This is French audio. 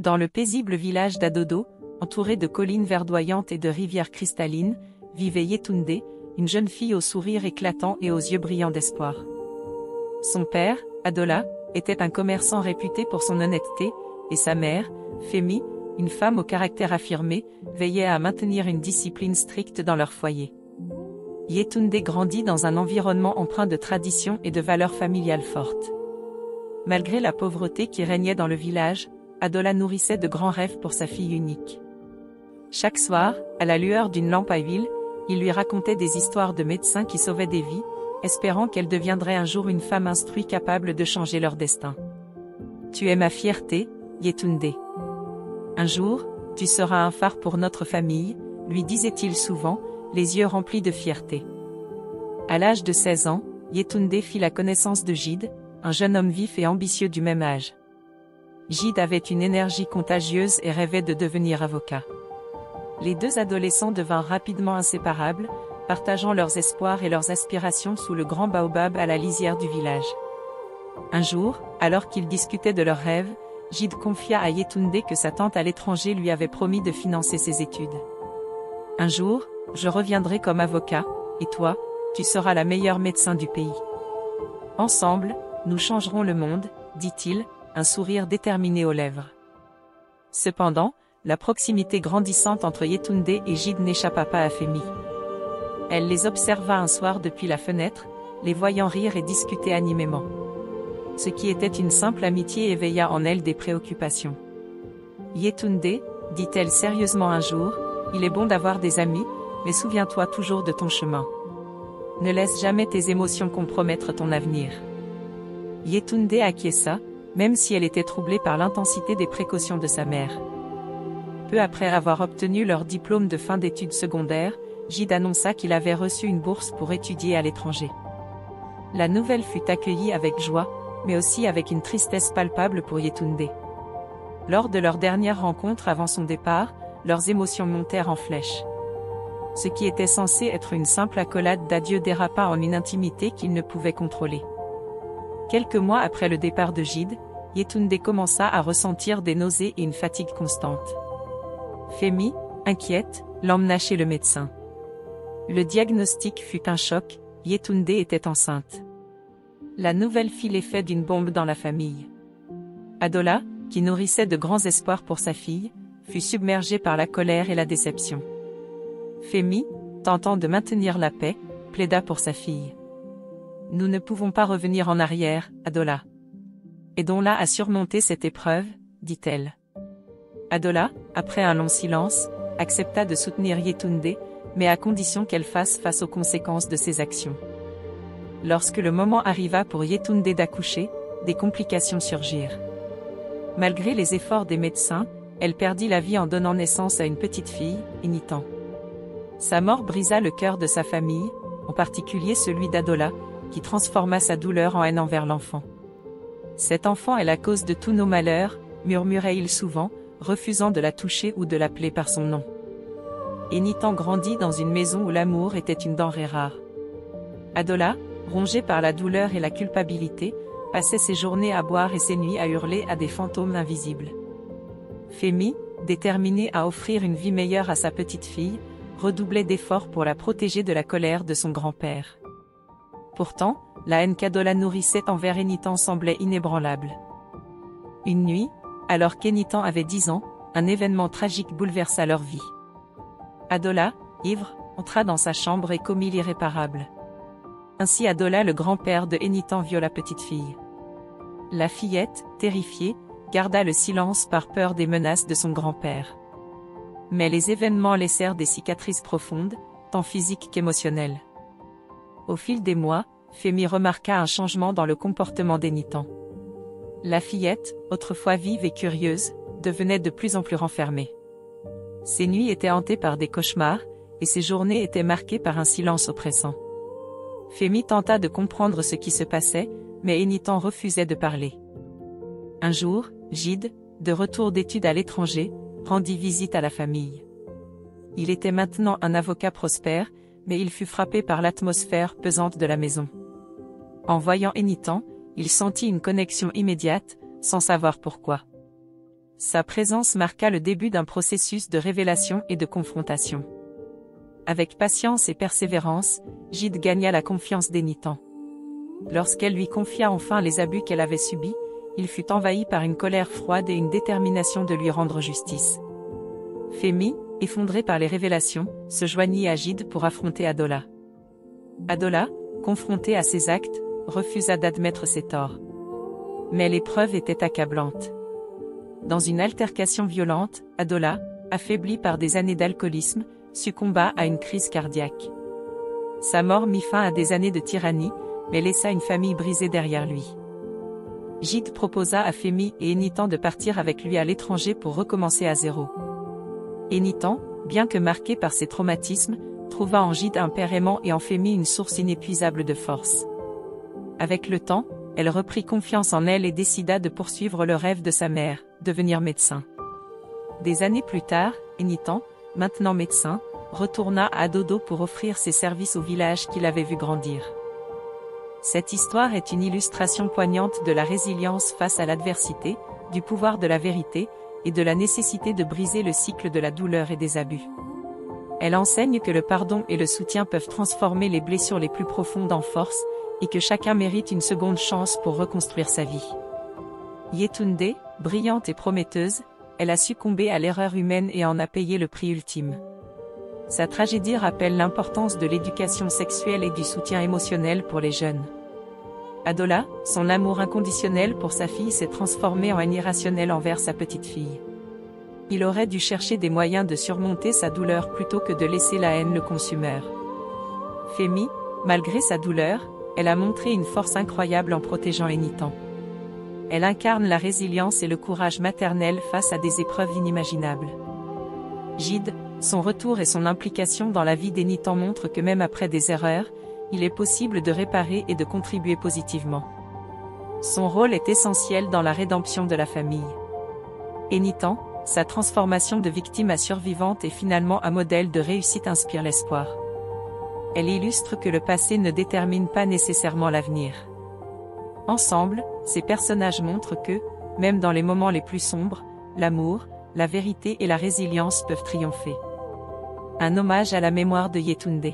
Dans le paisible village d'Adodo, entouré de collines verdoyantes et de rivières cristallines, vivait Yetunde, une jeune fille au sourire éclatant et aux yeux brillants d'espoir. Son père, Adola, était un commerçant réputé pour son honnêteté, et sa mère, Femi, une femme au caractère affirmé, veillait à maintenir une discipline stricte dans leur foyer. Yetunde grandit dans un environnement empreint de traditions et de valeurs familiales fortes. Malgré la pauvreté qui régnait dans le village, Adola nourrissait de grands rêves pour sa fille unique. Chaque soir, à la lueur d'une lampe à huile, il lui racontait des histoires de médecins qui sauvaient des vies, espérant qu'elle deviendrait un jour une femme instruite capable de changer leur destin. « Tu es ma fierté, Yetunde. Un jour, tu seras un phare pour notre famille », lui disait-il souvent, les yeux remplis de fierté. À l'âge de 16 ans, Yetunde fit la connaissance de Gide, un jeune homme vif et ambitieux du même âge. Gide avait une énergie contagieuse et rêvait de devenir avocat. Les deux adolescents devinrent rapidement inséparables, partageant leurs espoirs et leurs aspirations sous le grand baobab à la lisière du village. Un jour, alors qu'ils discutaient de leurs rêves, Gide confia à Yetunde que sa tante à l'étranger lui avait promis de financer ses études. « Un jour, je reviendrai comme avocat, et toi, tu seras la meilleure médecin du pays. Ensemble, nous changerons le monde, dit-il, un sourire déterminé aux lèvres. Cependant, la proximité grandissante entre Yetunde et Gide n'échappa pas à Femi. Elle les observa un soir depuis la fenêtre, les voyant rire et discuter animément. Ce qui était une simple amitié éveilla en elle des préoccupations. « Yetunde, dit-elle sérieusement un jour, il est bon d'avoir des amis, mais souviens-toi toujours de ton chemin. Ne laisse jamais tes émotions compromettre ton avenir. » Yetunde acquiesça, même si elle était troublée par l'intensité des précautions de sa mère. Peu après avoir obtenu leur diplôme de fin d'études secondaires, Gide annonça qu'il avait reçu une bourse pour étudier à l'étranger. La nouvelle fut accueillie avec joie, mais aussi avec une tristesse palpable pour Yetunde. Lors de leur dernière rencontre avant son départ, leurs émotions montèrent en flèche. Ce qui était censé être une simple accolade d'adieu dérapa en une intimité qu'ils ne pouvaient contrôler. Quelques mois après le départ de Gide, Yetunde commença à ressentir des nausées et une fatigue constante. Femi, inquiète, l'emmena chez le médecin. Le diagnostic fut un choc, Yetunde était enceinte. La nouvelle fit l'effet d'une bombe dans la famille. Adola, qui nourrissait de grands espoirs pour sa fille, fut submergée par la colère et la déception. Femi, tentant de maintenir la paix, plaida pour sa fille. « Nous ne pouvons pas revenir en arrière, Adola. Aidons-la à surmonter cette épreuve, dit-elle. Adola, après un long silence, accepta de soutenir Yetunde, mais à condition qu'elle fasse face aux conséquences de ses actions. Lorsque le moment arriva pour Yetunde d'accoucher, des complications surgirent. Malgré les efforts des médecins, elle perdit la vie en donnant naissance à une petite fille, Enitan. Sa mort brisa le cœur de sa famille, en particulier celui d'Adola, qui transforma sa douleur en haine envers l'enfant. « Cet enfant est la cause de tous nos malheurs », murmurait-il souvent, refusant de la toucher ou de l'appeler par son nom. Enitan grandit dans une maison où l'amour était une denrée rare. Adola, rongée par la douleur et la culpabilité, passait ses journées à boire et ses nuits à hurler à des fantômes invisibles. Femi, déterminée à offrir une vie meilleure à sa petite fille, redoublait d'efforts pour la protéger de la colère de son grand-père. Pourtant, la haine qu'Adola nourrissait envers Enitan semblait inébranlable. Une nuit, alors qu'Enitan avait 10 ans, un événement tragique bouleversa leur vie. Adola, ivre, entra dans sa chambre et commit l'irréparable. Ainsi Adola, le grand-père de Enitan, viola la petite fille. La fillette, terrifiée, garda le silence par peur des menaces de son grand-père. Mais les événements laissèrent des cicatrices profondes, tant physiques qu'émotionnelles. Au fil des mois, Femi remarqua un changement dans le comportement d'Enitan. La fillette, autrefois vive et curieuse, devenait de plus en plus renfermée. Ses nuits étaient hantées par des cauchemars, et ses journées étaient marquées par un silence oppressant. Femi tenta de comprendre ce qui se passait, mais Enitan refusait de parler. Un jour, Gide, de retour d'études à l'étranger, rendit visite à la famille. Il était maintenant un avocat prospère, mais il fut frappé par l'atmosphère pesante de la maison. En voyant Enitan, il sentit une connexion immédiate, sans savoir pourquoi. Sa présence marqua le début d'un processus de révélation et de confrontation. Avec patience et persévérance, Gide gagna la confiance d'Énitan. Lorsqu'elle lui confia enfin les abus qu'elle avait subis, il fut envahi par une colère froide et une détermination de lui rendre justice. Fémi, effondré par les révélations, se joignit à Gide pour affronter Adola. Adola, confronté à ses actes, refusa d'admettre ses torts. Mais les preuves étaient accablantes. Dans une altercation violente, Adola, affaibli par des années d'alcoolisme, succomba à une crise cardiaque. Sa mort mit fin à des années de tyrannie, mais laissa une famille brisée derrière lui. Gide proposa à Fémi et Énitan de partir avec lui à l'étranger pour recommencer à zéro. Énitan, bien que marqué par ses traumatismes, trouva en Gide un père aimant et en Fémi une source inépuisable de force. Avec le temps, elle reprit confiance en elle et décida de poursuivre le rêve de sa mère, devenir médecin. Des années plus tard, Énitan, maintenant médecin, retourna à Adodo pour offrir ses services au village qu'il avait vu grandir. Cette histoire est une illustration poignante de la résilience face à l'adversité, du pouvoir de la vérité, et de la nécessité de briser le cycle de la douleur et des abus. Elle enseigne que le pardon et le soutien peuvent transformer les blessures les plus profondes en force, et que chacun mérite une seconde chance pour reconstruire sa vie. Yetunde, brillante et prometteuse, elle a succombé à l'erreur humaine et en a payé le prix ultime. Sa tragédie rappelle l'importance de l'éducation sexuelle et du soutien émotionnel pour les jeunes. Adola, son amour inconditionnel pour sa fille s'est transformé en haine irrationnelle envers sa petite fille. Il aurait dû chercher des moyens de surmonter sa douleur plutôt que de laisser la haine le consumer. Fémi, malgré sa douleur, elle a montré une force incroyable en protégeant Énitan. Elle incarne la résilience et le courage maternel face à des épreuves inimaginables. Gide, son retour et son implication dans la vie d'Énitan montrent que même après des erreurs, il est possible de réparer et de contribuer positivement. Son rôle est essentiel dans la rédemption de la famille. Énitan, sa transformation de victime à survivante et finalement un modèle de réussite inspire l'espoir. Elle illustre que le passé ne détermine pas nécessairement l'avenir. Ensemble, ces personnages montrent que, même dans les moments les plus sombres, l'amour, la vérité et la résilience peuvent triompher. Un hommage à la mémoire de Yetunde.